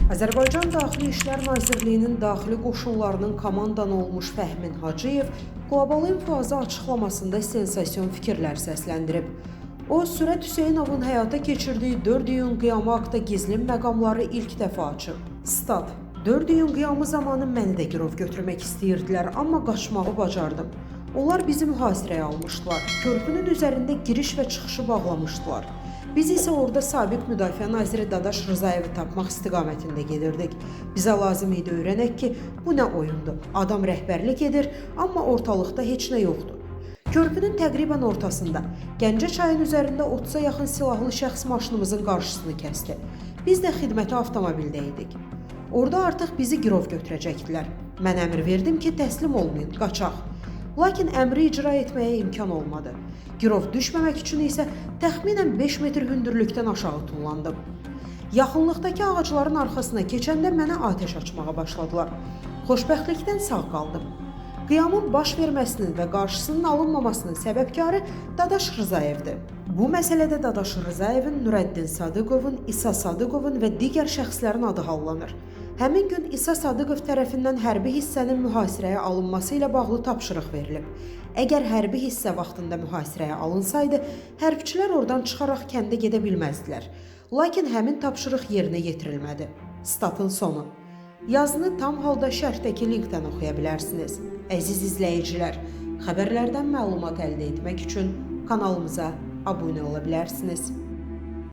Azərbaycan Daxili İşlər Nazirliyinin daxili qoşunlarının komandanı olmuş Fəhmin Hacıyev Qlobal İnfo-Azı açıqlamasında sensasiyon fikirlər səsləndirib. O, Sürət Hüseynovun həyata keçirdiyi 4 iyun qiyamı haqda gizlin məqamları ilk dəfə açıb. Stat: 4 iyun qiyamı zamanı məni də girov götürmək istəyirdilər, amma qaçmağı bacardım. Onlar bizi mühasirəyə almışdılar. Körpünün üzərində giriş və çıxışı bağlamışdılar. Biz isə orada sabiq Müdafiə Naziri Dadaş Rzayevi tapmaq istiqamətində gedirdik. Bizə lazım idi öyrənək ki, bu nə oyundur? Adam rəhbərlik edir, amma ortalıqda heç nə yoxdur. Körpünün təqribən ortasında, Gəncə çayın üzərində 30-a yaxın silahlı şəxs maşınımızın qarşısını kəsdi. Biz də xidməti avtomobildə idik. Orada artıq bizi girov götürəcəkdilər. Mən əmr verdim ki, təslim olmayın, qaçaq. Lakin əmri icra etməyə imkan olmadı. Girov düşməmək üçün isə təxminən 5 metr hündürlükdən aşağı tullandım. Yaxınlıqdakı ağacların arxasına keçəndə mənə atəş açmağa başladılar. Xoşbəxtlikdən sağ qaldım. Qiyamın baş verməsinin və qarşısının alınmamasının səbəbkarı Dadaş Rzayevdir. Bu məsələdə Dadaş Rzayevin, Nurəddin Sadıqovun, İsa Sadıqovun və digər şəxslərin adı hallanır. Həmin gün İsa Sadıqov tərəfindən hərbi hissənin mühasirəyə alınması ilə bağlı tapşırıq verilib. Əgər hərbi hissə vaxtında mühasirəyə alınsaydı, hərbçilər oradan çıxaraq kəndə gedə bilməzdilər. Lakin həmin tapşırıq yerinə yetirilmədi. Statın sonu. Yazını tam halda şərhdəki linkdən oxuya bilərsiniz. Əziz izləyicilər, xəbərlərdən məlumat əldə etmək üçün kanalımıza abunə ola bilərsiniz.